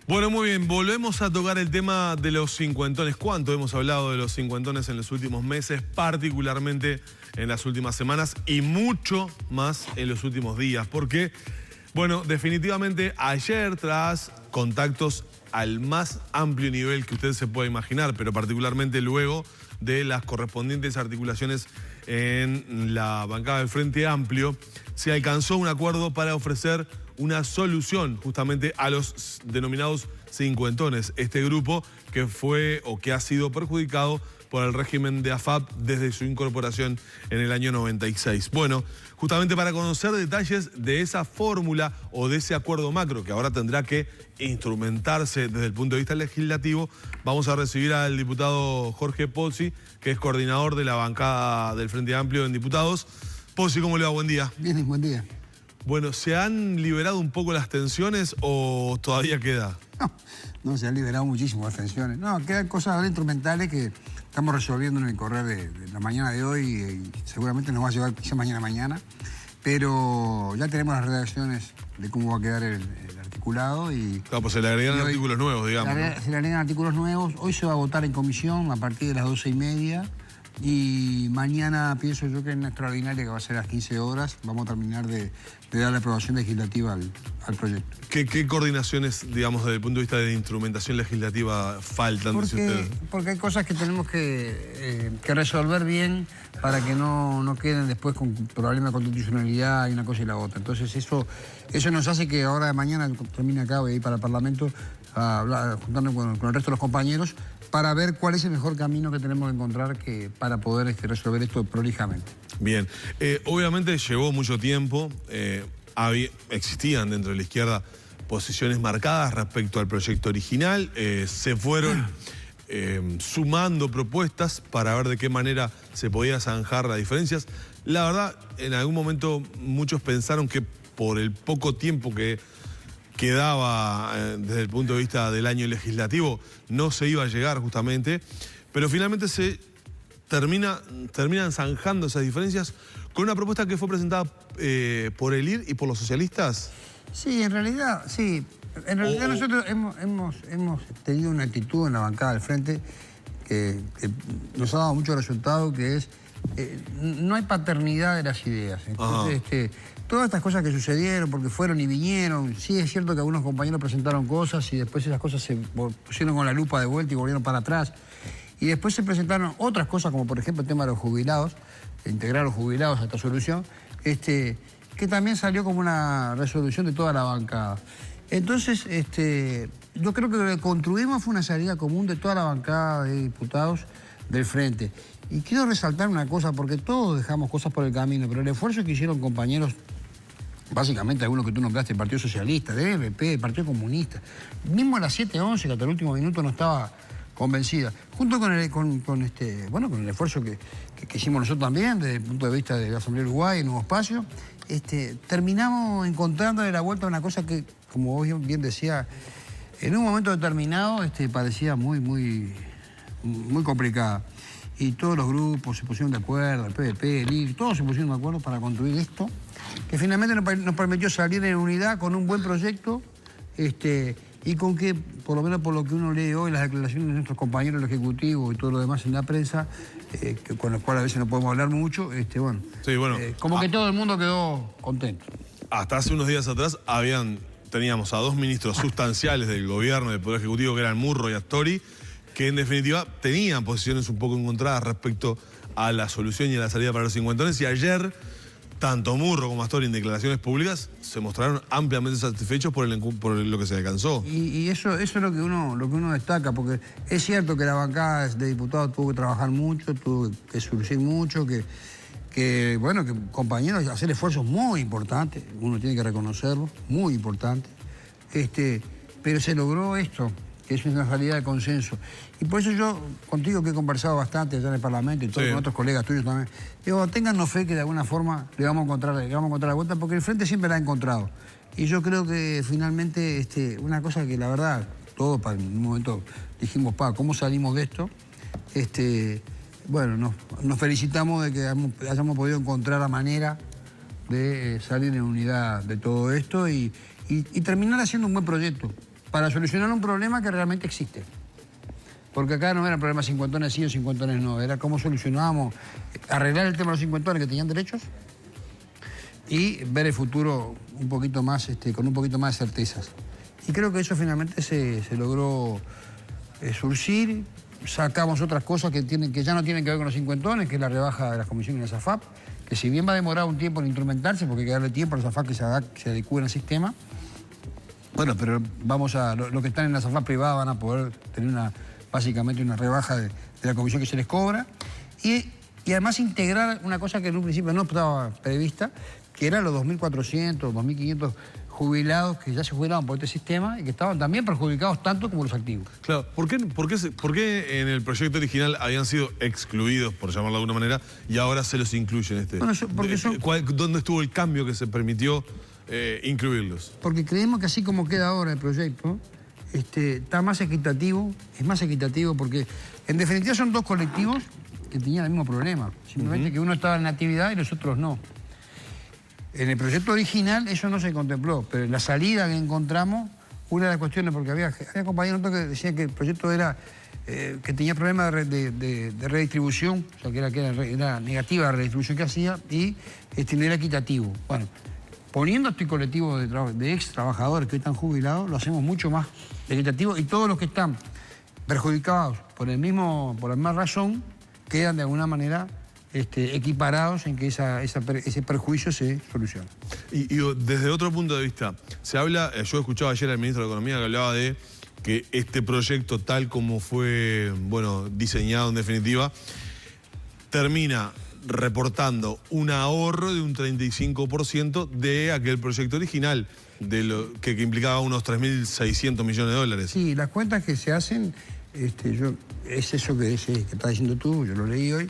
Bueno, muy bien, volvemos a tocar el tema de los cincuentones. ¿Cuánto hemos hablado de los cincuentones en los últimos meses, particularmente en las últimas semanas y mucho más en los últimos días? Porque, bueno, definitivamente ayer, tras contactos al más amplio nivel que usted se pueda imaginar, pero particularmente luego de las correspondientes articulaciones en la bancada del Frente Amplio, se alcanzó un acuerdo para ofrecer una solución justamente a los denominados cincuentones. Este grupo que fue o que ha sido perjudicado por el régimen de AFAP desde su incorporación en el año 96. Bueno, justamente para conocer detalles de esa fórmula o de ese acuerdo macro que ahora tendrá que instrumentarse desde el punto de vista legislativo, vamos a recibir al diputado Jorge Pozzi, que es coordinador de la bancada del Frente Amplio en Diputados. Pozzi, ¿cómo le va? Buen día. Bien, buen día. Bueno, ¿se han liberado un poco las tensiones o todavía queda? No, se han liberado muchísimo las tensiones. No, quedan cosas instrumentales que estamos resolviendo en el correr de la mañana de hoy y seguramente nos va a llevar quizá mañana. Pero ya tenemos las redacciones de cómo va a quedar el articulado y... Claro, pues se le agregan artículos nuevos, digamos, ¿no? Se le agregan artículos nuevos. Hoy se va a votar en comisión a partir de las 12:30. Y mañana pienso yo que en una extraordinaria que va a ser a las 15 horas vamos a terminar de dar la aprobación legislativa al proyecto. ¿Qué coordinaciones, digamos, desde el punto de vista de instrumentación legislativa faltan? Porque hay cosas que tenemos que resolver bien para que no queden después con problemas de constitucionalidad y una cosa y la otra. Entonces eso nos hace que ahora de mañana termine acá, voy a ir para el Parlamento a hablar, juntarnos con el resto de los compañeros para ver cuál es el mejor camino que tenemos que encontrar para poder resolver esto prolijamente. Bien, obviamente llevó mucho tiempo, existían dentro de la izquierda posiciones marcadas respecto al proyecto original, se fueron sumando propuestas para ver de qué manera se podía zanjar las diferencias. La verdad, en algún momento muchos pensaron que por el poco tiempo que quedaba desde el punto de vista del año legislativo, no se iba a llegar justamente, pero finalmente se terminan zanjando esas diferencias con una propuesta que fue presentada por el IR y por los socialistas. Sí, en realidad, sí. En realidad nosotros hemos tenido una actitud en la bancada del Frente que nos ha dado mucho resultado, que es no hay paternidad de las ideas. Entonces, todas estas cosas que sucedieron, porque fueron y vinieron, sí es cierto que algunos compañeros presentaron cosas y después esas cosas se pusieron con la lupa de vuelta y volvieron para atrás. Y después se presentaron otras cosas, como por ejemplo el tema de los jubilados, de integrar a los jubilados a esta solución, que también salió como una resolución de toda la bancada. Entonces, yo creo que lo que construimos fue una salida común de toda la bancada de diputados del Frente. Y quiero resaltar una cosa, porque todos dejamos cosas por el camino, pero el esfuerzo que hicieron compañeros, básicamente algunos que tú nombraste, el Partido Socialista, del MP, el Partido Comunista, mismo a las 7:11, que hasta el último minuto no estaba convencida, junto con el esfuerzo que hicimos nosotros también, desde el punto de vista de la Asamblea Uruguay, en Nuevo Espacio, terminamos encontrándole la vuelta a una cosa que, como vos bien decía, en un momento determinado parecía muy complicada. Y todos los grupos se pusieron de acuerdo, el PDP, el IR, todos se pusieron de acuerdo para construir esto, que finalmente nos permitió salir en unidad con un buen proyecto, y con que, por lo menos por lo que uno lee hoy, las declaraciones de nuestros compañeros del Ejecutivo y todo lo demás en la prensa, con los cuales a veces no podemos hablar mucho, como que todo el mundo quedó contento. Hasta hace unos días atrás teníamos a dos ministros sustanciales del gobierno, del Poder Ejecutivo, que eran Murro y Astori, que en definitiva tenían posiciones un poco encontradas respecto a la solución y a la salida para los cincuentones, y ayer tanto Murro como Astori en declaraciones públicas se mostraron ampliamente satisfechos por lo que se alcanzó. Y eso es lo que uno destaca, porque es cierto que la bancada de diputados tuvo que trabajar mucho, tuvo que surgir mucho, que compañeros hacer esfuerzos muy importantes, uno tiene que reconocerlo, muy importantes, pero se logró esto, que es una salida de consenso. Y por eso yo, contigo que he conversado bastante allá en el Parlamento y todos con otros colegas tuyos también, digo, téngannos fe que de alguna forma le vamos a encontrar la vuelta, porque el Frente siempre la ha encontrado. Y yo creo que finalmente una cosa que la verdad, todos en un momento dijimos, ¿cómo salimos de esto? Nos felicitamos de que hayamos podido encontrar la manera de salir en unidad de todo esto y terminar haciendo un buen proyecto. para solucionar un problema que realmente existe. Porque acá no era problema cincuentones sí o cincuentones no, era cómo solucionábamos, arreglar el tema de los cincuentones que tenían derechos y ver el futuro un poquito más, con un poquito más de certezas. Y creo que eso finalmente se logró surgir. Sacamos otras cosas que ya no tienen que ver con los cincuentones, que es la rebaja de las comisiones de la SAFAP, que si bien va a demorar un tiempo en instrumentarse, porque hay que darle tiempo a la SAFAP que se adecúen al sistema, bueno, pero los que están en la SAFAP privada van a poder tener básicamente una rebaja de la comisión que se les cobra y además integrar una cosa que en un principio no estaba prevista, que eran los 2.400, 2.500 jubilados que ya se jubilaban por este sistema y que estaban también perjudicados tanto como los activos. Claro, ¿por qué en el proyecto original habían sido excluidos, por llamarlo de alguna manera, y ahora se los incluye en este? Bueno, ¿Dónde estuvo el cambio que se permitió incluirlos? Porque creemos que así como queda ahora el proyecto, está más equitativo, es más equitativo porque en definitiva son dos colectivos que tenían el mismo problema, simplemente que uno estaba en actividad y los otros no. En el proyecto original eso no se contempló, pero en la salida que encontramos, una de las cuestiones, porque había compañeros que decían que el proyecto era que tenía problemas de redistribución, o sea, que era negativa la redistribución que hacía y no era equitativo. Bueno, poniendo este colectivo de ex trabajadores que hoy están jubilados, lo hacemos mucho más equitativo y todos los que están perjudicados por la misma razón quedan de alguna manera equiparados en que ese perjuicio se solucione. Y desde otro punto de vista, se habla, yo escuchaba ayer al ministro de Economía que hablaba de que este proyecto tal como fue, diseñado en definitiva, termina reportando un ahorro de un 35% de aquel proyecto original, que implicaba unos 3.600 millones de dólares. Sí, las cuentas que se hacen, es eso que estás diciendo tú, yo lo leí hoy,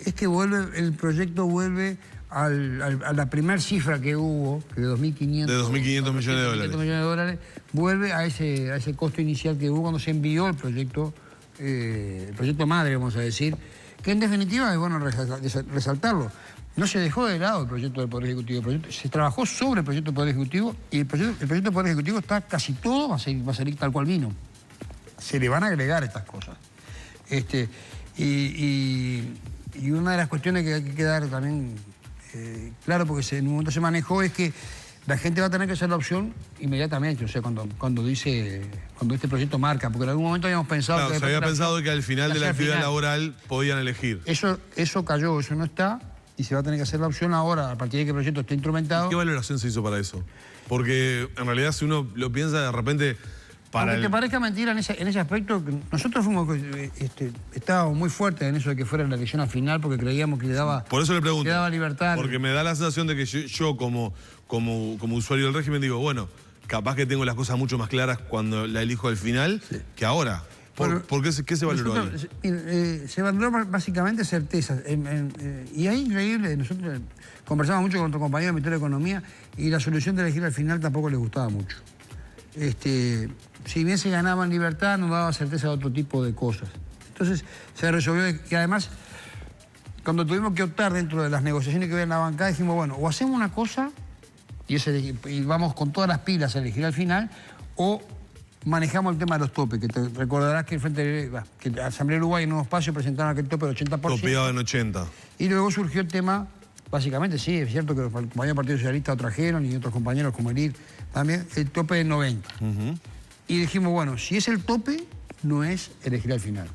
es que el proyecto vuelve a la primera cifra que hubo, que de 2.500 millones de dólares, vuelve a ese costo inicial que hubo cuando se envió el proyecto madre, vamos a decir, que en definitiva es bueno resaltarlo. No se dejó de lado el proyecto del Poder Ejecutivo, se trabajó sobre el proyecto del Poder Ejecutivo y el proyecto del Poder Ejecutivo está casi todo, va a salir tal cual vino. Se le van a agregar estas cosas. Y una de las cuestiones que hay que quedar también claro, porque en un momento se manejó, es que la gente va a tener que hacer la opción inmediatamente, o sea, cuando este proyecto marca, porque en algún momento habíamos pensado... Claro, se había pensado que al final de la actividad laboral podían elegir. Eso cayó, eso no está, y se va a tener que hacer la opción ahora, a partir de que el proyecto esté instrumentado. ¿Qué valoración se hizo para eso? Porque en realidad si uno lo piensa de repente... Aunque te parezca mentira en ese aspecto, nosotros estábamos muy fuertes en eso de que fuera la elección al final, porque creíamos que le daba, por eso le pregunto, le daba libertad. Porque me da la sensación de que yo como usuario del régimen digo, bueno, capaz que tengo las cosas mucho más claras cuando la elijo al final que ahora. ¿Por qué se valoró ahí? Se valoró básicamente certezas. Y es increíble, nosotros conversamos mucho con nuestro compañero del Ministerio de Economía y la solución de elegir al final tampoco les gustaba mucho. Si bien se ganaba en libertad, nos daba certeza de otro tipo de cosas. Entonces se resolvió que además, cuando tuvimos que optar dentro de las negociaciones que había en la bancada, dijimos, bueno, o hacemos una cosa y vamos con todas las pilas a elegir al final, o manejamos el tema de los topes, que te recordarás que que la Asamblea de Uruguay en un espacio presentaron aquel tope del 80%. Topeado en 80. Y luego surgió el tema, básicamente, sí, es cierto que los compañeros del Partido Socialista lo trajeron y otros compañeros como el IR también, el tope del 90. Y dijimos, bueno, si es el tope, no es elegir al final.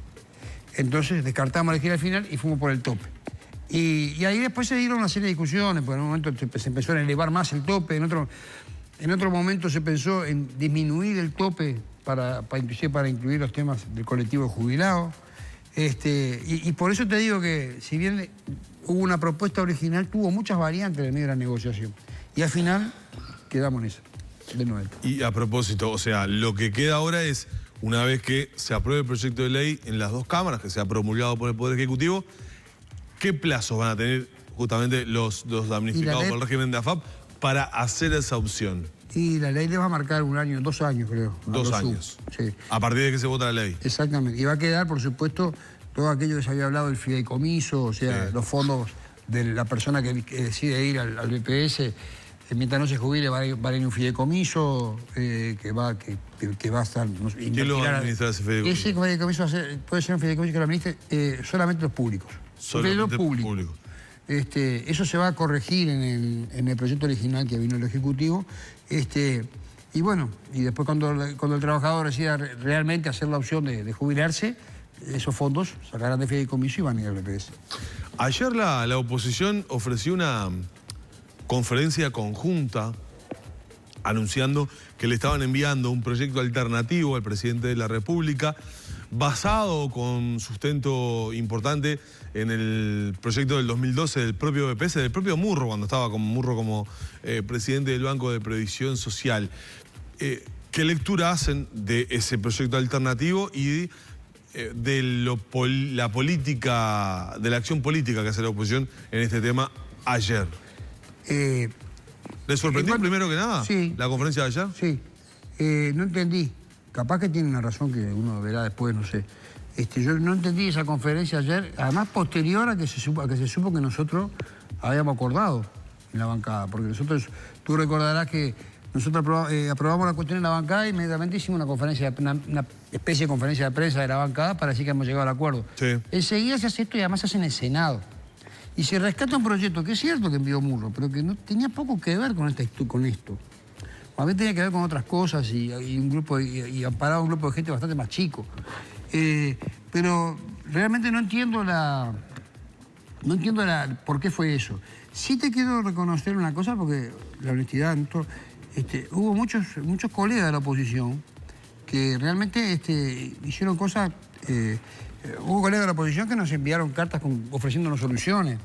Entonces descartamos elegir al final y fuimos por el tope. Y ahí después se dieron una serie de discusiones, porque en un momento se empezó a elevar más el tope, en otro momento se pensó en disminuir el tope para incluir los temas del colectivo jubilado. Y por eso te digo que, si bien hubo una propuesta original, tuvo muchas variantes en el medio de la negociación. Y al final quedamos en eso. De 90. Y a propósito, o sea, lo que queda ahora es, una vez que se apruebe el proyecto de ley en las dos cámaras, que sea promulgado por el Poder Ejecutivo, ¿qué plazos van a tener justamente los damnificados por el régimen de AFAP para hacer esa opción? Y la ley le va a marcar 1 año, 2 años, creo. 2 años. Sí. A partir de que se vota la ley. Exactamente. Y va a quedar, por supuesto, todo aquello que se había hablado del fideicomiso, o sea, los fondos de la persona que decide ir al BPS. mientras no se jubile va a ir un fideicomiso que va a estar... ¿Quién lo va a administrar ese fideicomiso? Ese fideicomiso puede ser un fideicomiso que lo administre solamente los públicos. Solamente públicos. Eso se va a corregir en el proyecto original que vino el Ejecutivo. Y bueno, y después cuando el trabajador decida realmente hacer la opción de jubilarse, esos fondos sacarán de fideicomiso y van a ir al BPS. Ayer la oposición ofreció una conferencia conjunta anunciando que le estaban enviando un proyecto alternativo al presidente de la República basado con sustento importante en el proyecto del 2012 del propio BPS, del propio Murro, cuando estaba como Murro como presidente del Banco de Previsión Social. ¿Qué lectura hacen de ese proyecto alternativo y de la política, de la acción política que hace la oposición en este tema ayer? ¿Le sorprendió primero que nada la conferencia de ayer? Sí, no entendí. Capaz que tiene una razón que uno verá después, no sé. Yo no entendí esa conferencia ayer, además posterior a que se supo que nosotros habíamos acordado en la bancada, porque nosotros, tú recordarás que nosotros aprobamos la cuestión en la bancada y inmediatamente hicimos una especie de conferencia de prensa de la bancada para decir que hemos llegado al acuerdo. Sí. Enseguida se hace esto y además se hace en el Senado. Y se rescata un proyecto que es cierto que envió Murro, pero que no tenía poco que ver con esto. A veces tenía que ver con otras cosas y amparado un grupo de gente bastante más chico. Pero realmente no entiendo por qué fue eso. Sí te quiero reconocer una cosa, porque la honestidad, hubo muchos colegas de la oposición que realmente hicieron cosas. Hubo colegas de la oposición que nos enviaron cartas ofreciéndonos soluciones.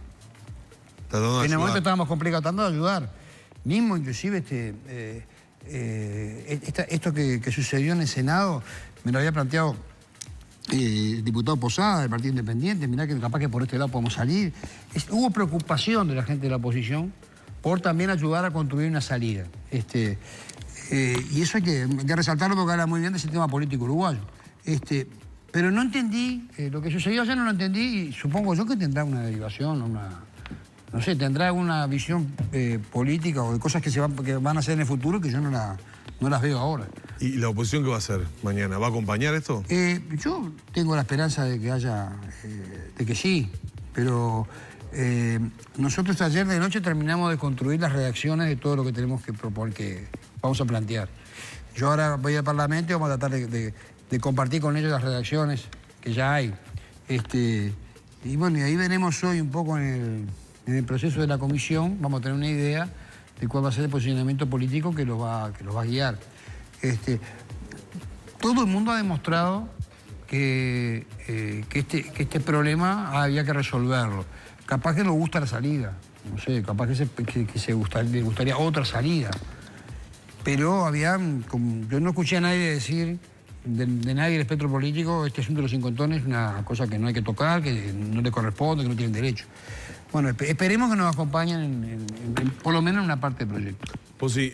En el momento estábamos complicados, tratando de ayudar. Mismo, inclusive, esto que sucedió en el Senado, me lo había planteado el diputado Posada del Partido Independiente. Mirá que capaz que por este lado podemos salir. Hubo preocupación de la gente de la oposición por también ayudar a construir una salida. Y eso hay que resaltarlo porque habla muy bien del sistema político uruguayo. Pero no entendí, lo que sucedió ayer no lo entendí y supongo yo que tendrá una derivación, no sé, tendrá alguna visión política o de cosas que van a hacer en el futuro que yo no las veo ahora. ¿Y la oposición qué va a hacer mañana? ¿Va a acompañar esto? Yo tengo la esperanza de que de que sí, pero nosotros ayer de noche terminamos de construir las redacciones de todo lo que tenemos que proponer, que vamos a plantear. Yo ahora voy al Parlamento y vamos a tratar de compartir con ellos las redacciones que ya hay. Y bueno, y ahí veremos hoy un poco en el proceso de la comisión, vamos a tener una idea de cuál va a ser el posicionamiento político que los va a guiar. Todo el mundo ha demostrado que este problema había que resolverlo. Capaz que nos gusta la salida, no sé, capaz que le gustaría otra salida. Pero yo no escuché a nadie decir, de nadie del espectro político, este asunto de los cincuentones es una cosa que no hay que tocar, que no le corresponde, que no tienen derecho. Bueno, esperemos que nos acompañen por lo menos en una parte del proyecto. Pues sí,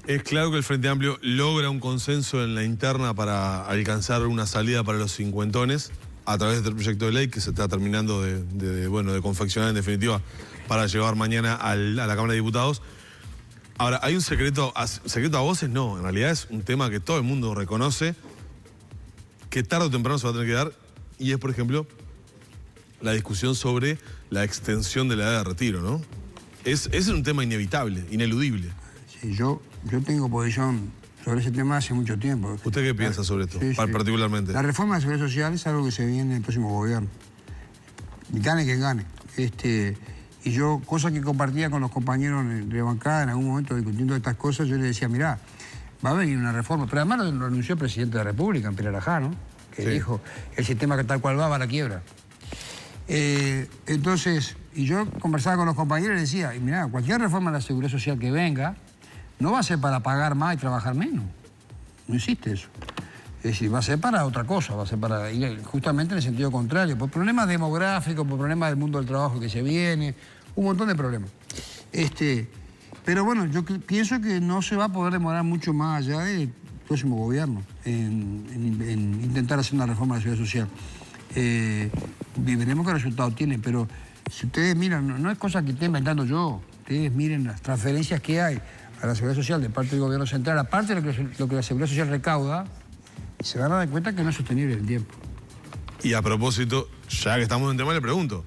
es claro que el Frente Amplio logra un consenso en la interna para alcanzar una salida para los cincuentones a través del proyecto de ley que se está terminando de confeccionar en definitiva para llevar mañana a la Cámara de Diputados. Ahora, hay un secreto a voces, no, en realidad es un tema que todo el mundo reconoce, que tarde o temprano se va a tener que dar, y es, por ejemplo, la discusión sobre la extensión de la edad de retiro, ¿no? Ese es un tema inevitable, ineludible. Sí, yo tengo posición sobre ese tema hace mucho tiempo. ¿Usted qué piensa sobre esto, particularmente? La reforma de la seguridad social es algo que se viene en el próximo gobierno. Gane quien gane. Y yo, cosas que compartía con los compañeros de bancada en algún momento discutiendo estas cosas, yo les decía, mirá, va a venir una reforma. Pero además lo anunció el presidente de la República, en Perarajá, ¿no? Que dijo, el sistema que tal cual va a la quiebra. Entonces, y yo conversaba con los compañeros y les decía, mirá, cualquier reforma de la seguridad social que venga, no va a ser para pagar más y trabajar menos. No existe eso. Es decir, va a ser para otra cosa, va a ser para ir justamente en el sentido contrario, por problemas demográficos, por problemas del mundo del trabajo que se viene, un montón de problemas. Pero bueno, yo pienso que no se va a poder demorar mucho más allá del próximo gobierno en intentar hacer una reforma de la seguridad social. Veremos qué resultado tiene, pero si ustedes miran, no es cosa que esté inventando yo. ustedes miren las transferencias que hay a la Seguridad Social de parte del Gobierno Central, aparte de lo que la Seguridad Social recauda, y se van a dar cuenta que no es sostenible en el tiempo. Y a propósito, ya que estamos en tema, le pregunto.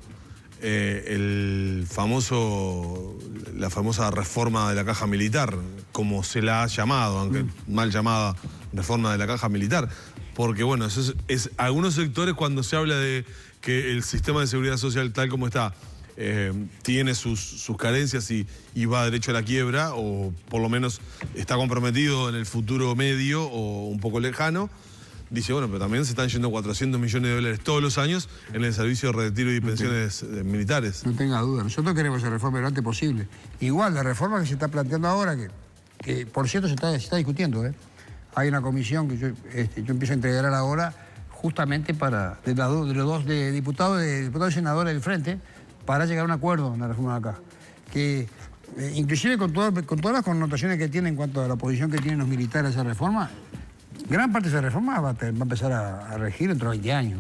La famosa reforma de la caja militar, como se la ha llamado, aunque mal llamada reforma de la caja militar, porque bueno, eso es algunos sectores cuando se habla de que el sistema de seguridad social tal como está tiene sus carencias y va derecho a la quiebra, o por lo menos está comprometido en el futuro medio o un poco lejano. Dice, bueno, pero también se están yendo 400 millones de dólares todos los años en el servicio de retiro y pensiones militares. No tenga duda, nosotros queremos esa reforma lo antes posible. Igual, la reforma que se está planteando ahora, que por cierto se está discutiendo, hay una comisión que yo empiezo a integrar ahora justamente de los dos diputados y senadores del Frente para llegar a un acuerdo en la reforma de la caja. Que inclusive con todas las connotaciones que tiene en cuanto a la posición que tienen los militares a esa reforma, gran parte de esa reforma va a empezar a regir dentro de 20 años.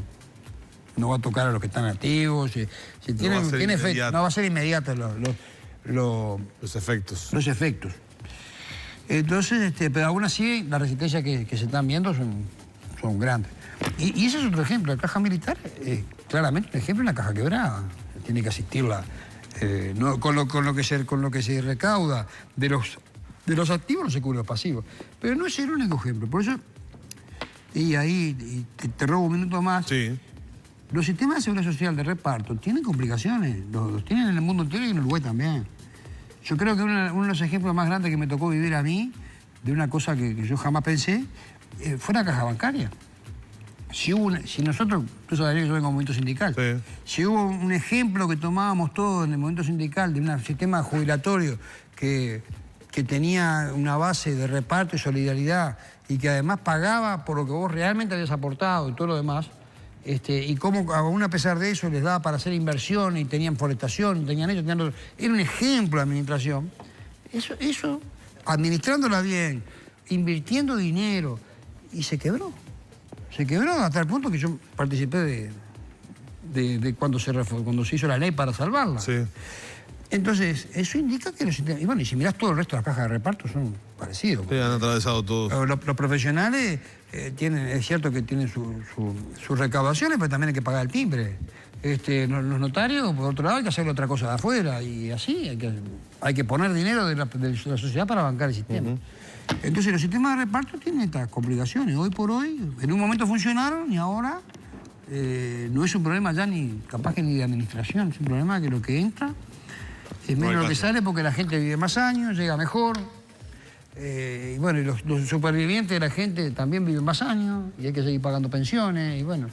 No va a tocar a los que están activos. No va a ser inmediata los efectos. Los efectos. Entonces, pero aún así, las resistencias que se están viendo son grandes. Y ese es otro ejemplo. La caja militar es claramente un ejemplo de una caja quebrada. Tiene que asistirla con lo que se recauda de los activos no se cubre los pasivos. Pero no es el único ejemplo. Por eso, y ahí te robo un minuto más. Sí. Los sistemas de seguridad social de reparto tienen complicaciones. Los tienen en el mundo entero y en Uruguay también. Yo creo que uno de los ejemplos más grandes que me tocó vivir a mí, de una cosa que yo jamás pensé, fue la caja bancaria. Si nosotros, tú sabes que yo vengo del movimiento sindical, sí. Si hubo un ejemplo que tomábamos todos en el movimiento sindical de un sistema jubilatorio que tenía una base de reparto y solidaridad y que además pagaba por lo que vos realmente habías aportado y todo lo demás, y cómo aún a pesar de eso les daba para hacer inversión y tenían forestación, tenían ellos, era un ejemplo de administración. Eso, administrándola bien, invirtiendo dinero, y se quebró. Se quebró hasta el punto que yo participé de cuando se hizo la ley para salvarla. Sí. Entonces, eso indica que los sistemas... Y bueno, y si mirás todo el resto de las cajas de reparto son parecidos. Sí, han atravesado todos. Los profesionales es cierto que tienen sus recaudaciones, pero también hay que pagar el timbre. Los notarios, por otro lado, hay que hacer otra cosa de afuera. Y así hay que poner dinero de la sociedad para bancar el sistema. Entonces, los sistemas de reparto tienen estas complicaciones. Hoy por hoy, en un momento funcionaron y ahora no es un problema ya ni capaz que ni de administración. Es un problema que lo que entra es menos lo que sale porque la gente vive más años, llega mejor. Y bueno, y los supervivientes de la gente también viven más años y hay que seguir pagando pensiones. Y bueno,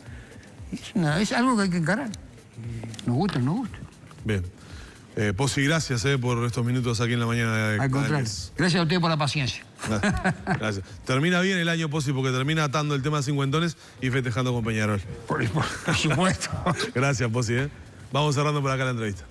es algo que hay que encarar. Nos gusta o no nos gusta. Bien. Pozzi, gracias por estos minutos aquí en la mañana de Al contrario. Gracias a usted por la paciencia. Gracias. Termina bien el año, Pozzi, porque termina atando el tema de cincuentones y festejando con Peñarol. Por supuesto. Gracias, Pozzi. Vamos cerrando por acá la entrevista.